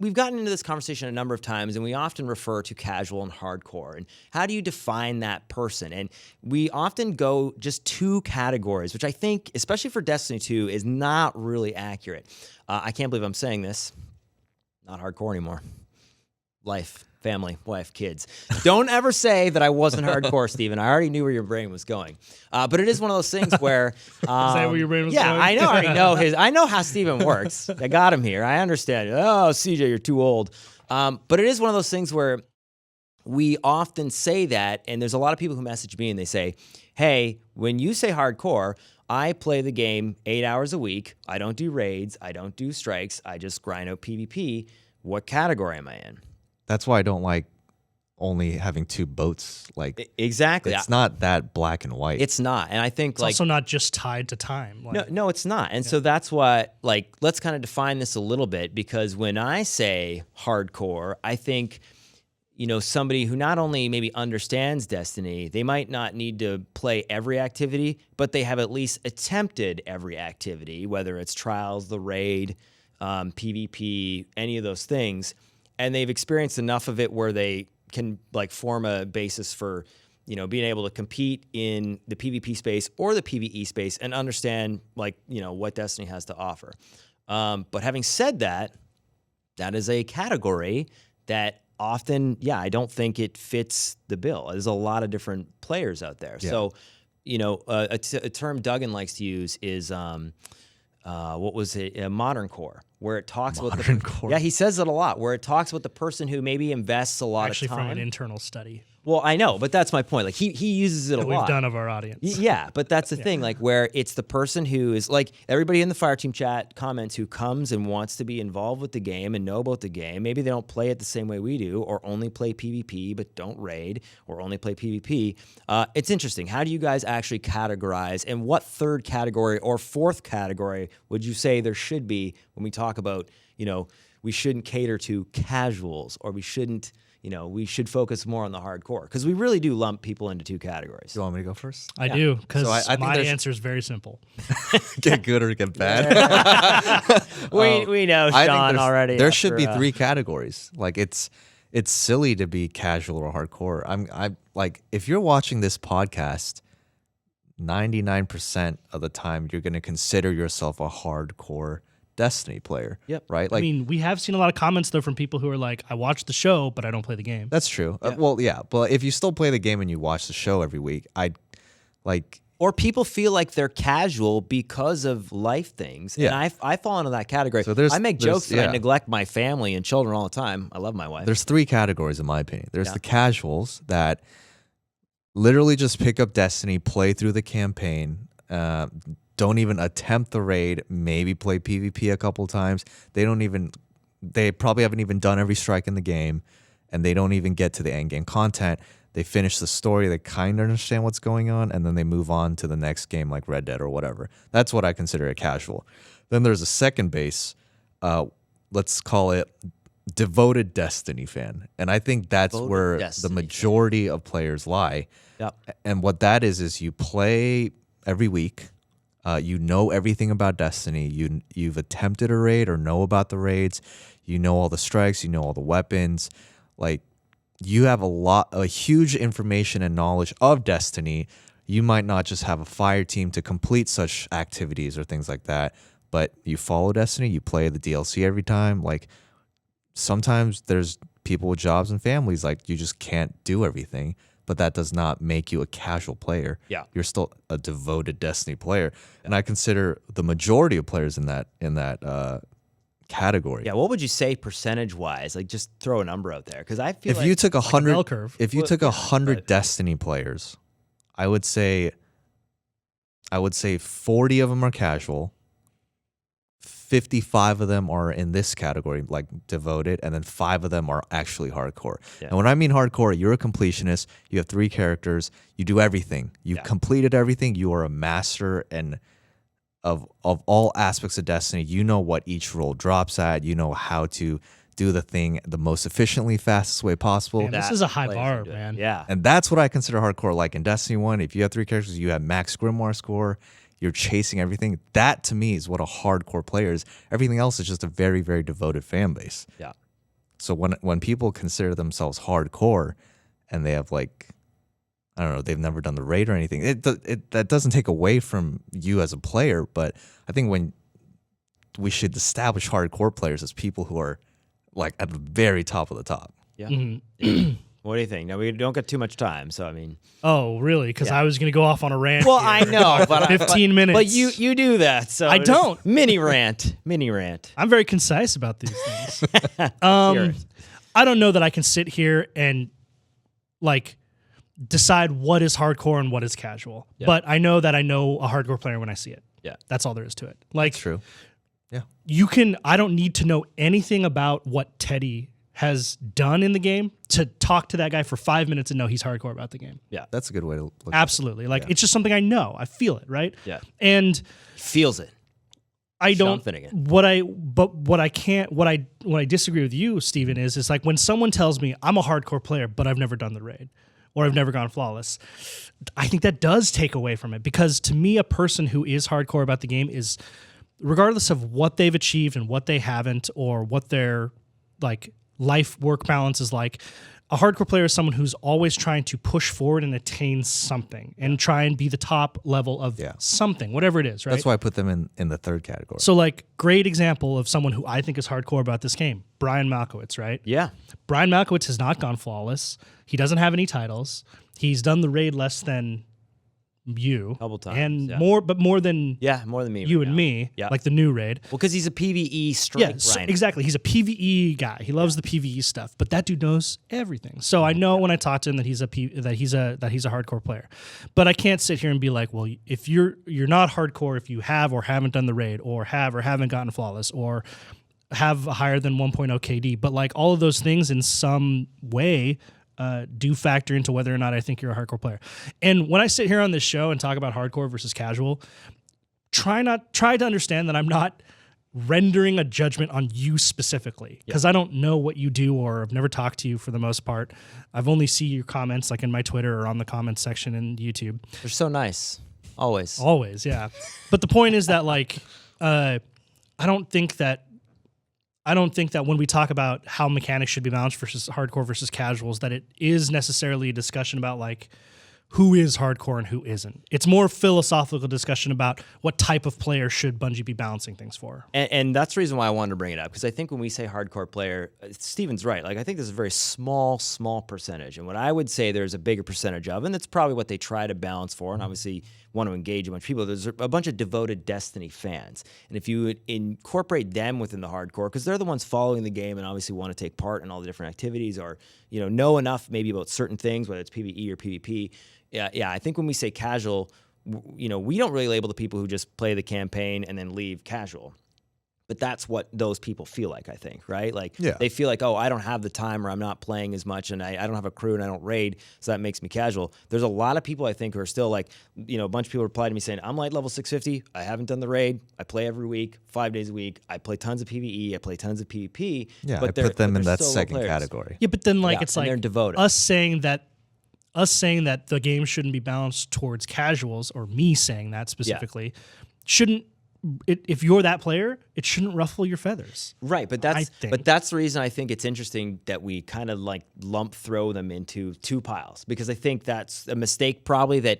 we've gotten into this conversation a number of times, and we often refer to casual and hardcore. And how do you define that person? And we often go just two categories, which I think, especially for Destiny 2, is not really accurate. I can't believe I'm saying this. Not hardcore anymore. Life. Family, wife, kids. Don't ever say that I wasn't hardcore, Steven. I already knew where your brain was going. But it is one of those things where... Is that where your brain was going? Yeah, I already know I know how Steven works. I got him here. I understand. Oh, CJ, you're too old. But it is one of those things where we often say that, and there's a lot of people who message me and they say, hey, when you say hardcore, I play the game 8 hours a week. I don't do raids. I don't do strikes. I just grind out PvP. What category am I in? That's why I don't like only having two boats. Like exactly, it's not that black and white. It's not, and I think it's also not just tied to time. No, it's not. And so that's what, let's kind of define this a little bit, because when I say hardcore, I think, somebody who not only maybe understands Destiny, they might not need to play every activity, but they have at least attempted every activity, whether it's trials, the raid, PvP, any of those things. And they've experienced enough of it where they can form a basis for, being able to compete in the PvP space or the PvE space and understand what Destiny has to offer. But having said that, that is a category that often, I don't think it fits the bill. There's a lot of different players out there. Yeah. So, a term Duggan likes to use is, what was it? A modern core, where it talks about the core. Yeah, he says it a lot, where it talks about the person who maybe invests a lot of time. Actually, from an internal study. Well, I know, but that's my point. He uses it a lot. We've done of our audience. Yeah, but that's the thing, where it's the person who is everybody in the Fireteam chat comments who comes and wants to be involved with the game and know about the game. Maybe they don't play it the same way we do, or only play PvP but don't raid, or only play PvP. It's interesting. How do you guys actually categorize, and what third category or fourth category would you say there should be when we talk about, we shouldn't cater to casuals, or we shouldn't, we should focus more on the hardcore, because we really do lump people into two categories. Do you want me to go first? I do, because I my answer is very simple. Get good or get bad. we know Sean already. There should be three categories. It's silly to be casual or hardcore. I'm if you're watching this podcast, 99% of the time you're going to consider yourself a hardcore Destiny player. Yep. Right? We have seen a lot of comments, though, from people who are like, I watch the show, but I don't play the game. That's true. Yeah. But if you still play the game and you watch the show every week, or people feel like they're casual because of life things. Yeah. And I fall into that category. So I make jokes that I neglect my family and children all the time. I love my wife. There's three categories, in my opinion. There's the casuals that literally just pick up Destiny, play through the campaign, don't even attempt the raid, maybe play PvP a couple times. They probably haven't even done every strike in the game, and they don't even get to the end game content. They finish the story, they kind of understand what's going on, and then they move on to the next game like Red Dead or whatever. That's what I consider a casual. Then there's a second base, let's call it devoted Destiny fan. And I think that's where the majority of players lie. Yep. And what that is you play every week. You know everything about Destiny. You've attempted a raid or know about the raids. You know all the strikes. You know all the weapons. You have a huge information and knowledge of Destiny. You might not just have a fire team to complete such activities or things like that, but you follow Destiny. You play the DLC every time. Sometimes there's people with jobs and families. You just can't do everything. But that does not make you a casual player. Yeah. You're still a devoted Destiny player. And I consider the majority of players in that category. Yeah, what would you say percentage-wise? Just throw a number out there, because I feel if you took 100 bell curve. If you took 100 Destiny players, I would say 40 of them are casual. 55 of them are in this category, devoted, and then 5 of them are actually hardcore. Yeah. And when I mean hardcore, you're a completionist. You have 3 characters. You do everything. You've completed everything. You are a master of all aspects of Destiny. You know what each role drops at. You know how to do the thing the most efficiently, fastest way possible. Man, this is a high bar, man. Yeah. And that's what I consider hardcore. In Destiny 1, if you have 3 characters, you have max Grimoire score. You're chasing everything. That, to me, is what a hardcore player is. Everything else is just a very, very devoted fan base. Yeah. So when people consider themselves hardcore, and they have like, I don't know, they've never done the raid or anything, that doesn't take away from you as a player. But I think when we should establish hardcore players as people who are like at the very top of the top. Yeah. Mm-hmm. What do you think? Now, we don't get too much time, so I mean. Oh, really? Because Yeah. I was going to go off on a rant. Well, here. I know, but 15 minutes. But you do that, so I just don't. Mini rant. I'm very concise about these things. Yours. I don't know that I can sit here and like decide what is hardcore and what is casual. Yeah. But I know that I know a hardcore player when I see it. Yeah. That's all there is to it. Like, True. Yeah. I don't need to know anything about what Teddy has done in the game to talk to that guy for 5 minutes and know he's hardcore about the game. Yeah. That's a good way to look at it. Absolutely. Like, it's just something I know. I feel it, right? Yeah. And Feels it. I Sean don't. Finnegan. What I disagree with you, Steven, is like when someone tells me I'm a hardcore player, but I've never done the raid or I've never gone flawless. I think that does take away from it, because to me, a person who is hardcore about the game is, regardless of what they've achieved and what they haven't, or what their like life work balance is like. A hardcore player is someone who's always trying to push forward and attain something and try and be the top level of something, whatever it is, right? That's why I put them in the third category. So, like, great example of someone who I think is hardcore about this game, Brian Malkowitz, right? Yeah. Brian Malkowitz has not gone flawless. He doesn't have any titles. He's done the raid less than you. Couple times, And yeah. more than Yeah, more than me. you right and now. me, Yeah. like the new raid. Well, because he's a PvE strike Yeah, so- grinder. exactly. He's a PvE guy. He loves the PvE stuff, but that dude knows everything. So I know when I talk to him that he's a hardcore player. But I can't sit here and be like, well, if you're not hardcore if you have or haven't done the raid, or have or haven't gotten flawless, or have a higher than 1.0 KD. But like all of those things in some way do factor into whether or not I think you're a hardcore player. And when I sit here on this show and talk about hardcore versus casual, try to understand that I'm not rendering a judgment on you specifically, because I don't know what you do, or I've never talked to you for the most part. I've only seen your comments like in my Twitter or on the comments section in YouTube. They're so nice. Always. Always, yeah. But the point is that like I don't think that when we talk about how mechanics should be balanced versus hardcore versus casuals, that it is necessarily a discussion about like who is hardcore and who isn't. It's more philosophical discussion about what type of player should Bungie be balancing things for. And that's the reason why I wanted to bring it up, because I think when we say hardcore player, Steven's right. Like, I think there's a very small percentage. And what I would say there's a bigger percentage of, and that's probably what they try to balance for, and obviously want to engage a bunch of people. There's a bunch of devoted Destiny fans. And if you would incorporate them within the hardcore, because they're the ones following the game and obviously want to take part in all the different activities, or know enough maybe about certain things, whether it's PvE or PvP. Yeah, I think when we say casual, we don't really label the people who just play the campaign and then leave casual. But that's what those people feel like, I think, right? Like, they feel like, oh, I don't have the time, or I'm not playing as much, and I don't have a crew, and I don't raid, so that makes me casual. There's a lot of people, I think, who are still like, a bunch of people reply to me saying, I'm light level 650, I haven't done the raid, I play every week, 5 days a week, I play tons of PvE, I play tons of PvP. Yeah, but I put them in they're that solo second players. category. Yeah, but then like Yeah, it's and like they're devoted. us saying that the game shouldn't be balanced towards casuals, or me saying that specifically, shouldn't. If you're that player, it shouldn't ruffle your feathers. Right, but that's the reason I think it's interesting that we kind of like throw them into two piles, because I think that's a mistake probably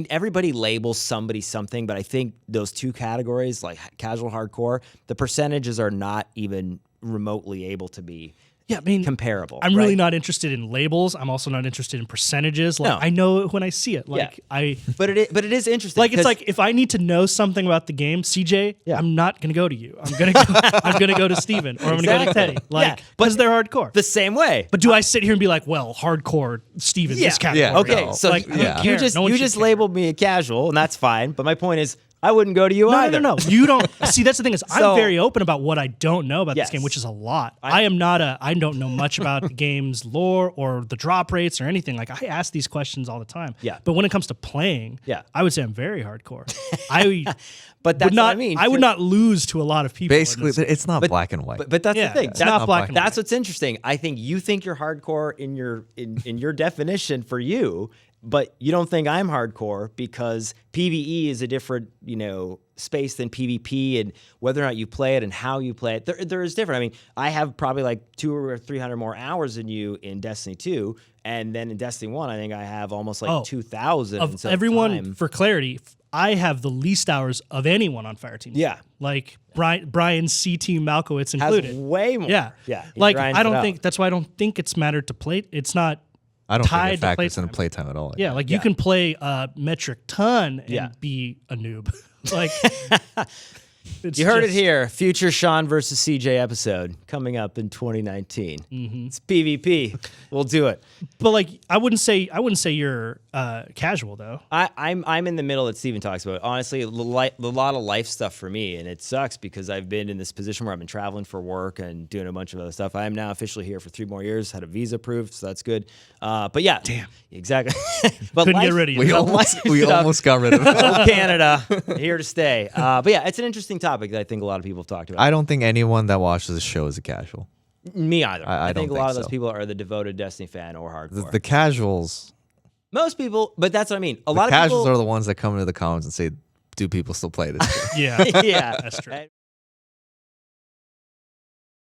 everybody labels somebody something, but I think those two categories, like casual, hardcore, the percentages are not even remotely able to be comparable. I'm really not interested in labels. I'm also not interested in percentages. Like, No. I know when I see it. Like But it is interesting. like it's like if I need to know something about the game, CJ, I'm not gonna go to you. I'm gonna go to Steven, or I'm gonna go to Teddy. Like, because they're hardcore. the same way. But do I sit here and be like, well, hardcore Steven, this category? Yeah. Okay, No. so Like, I don't care. No one you should just care. labeled me a casual, and that's fine. But my point is, I wouldn't go to you either. No. You don't see. That's the thing is, So- I'm very open about what I don't know about Yes. this game, which is a lot. I don't know much about the game's lore or the drop rates or anything. Like, I ask these questions all the time. Yeah. But when it comes to playing, I would say I'm very hardcore. I But that's would not. what I mean. I would not lose to a lot of people. in Basically, this. it's not black and white. But that's Yeah, the thing. it's That's not black and That's what's interesting. I think you think you're hardcore in your definition for you, but you don't think I'm hardcore because PvE is a different, space than PvP, and whether or not you play it and how you play it, there is different. I mean, I have probably like 200 or 300 more hours than you in Destiny 2, and then in Destiny 1, I think I have almost like 2,000. Of everyone, for clarity, I have the least hours of anyone on Fireteam. Yeah. Like Brian's C Team Malkowitz included. Has way more. Yeah. Yeah. Like, I don't think, that's why I don't think it's mattered to play. It's not I don't tied think it factors to into playtime at all. Yeah, like you can play a metric ton and be a noob. Like, you heard it here. Future Sean versus CJ episode coming up in 2019. It's PvP. We'll do it. But like, I wouldn't say you're casual though. I'm in the middle that Steven talks about. Honestly, a lot of life stuff for me, and it sucks because I've been in this position where I've been traveling for work and doing a bunch of other stuff. I am now officially here for 3 more years. Had a visa approved, so that's good. But yeah, damn, exactly. But couldn't get rid of you. We almost got rid of it. Canada, here to stay. But yeah, it's an interesting topic that I think a lot of people have talked about. I don't think anyone that watches the show is a casual. Me either. I don't think a lot of those so. people are the devoted Destiny fan or hardcore. The casuals. Most people, but that's what I mean. A The lot of casuals people are the ones that come into the comments and say, "Do people still play this game?" Yeah, yeah, that's true.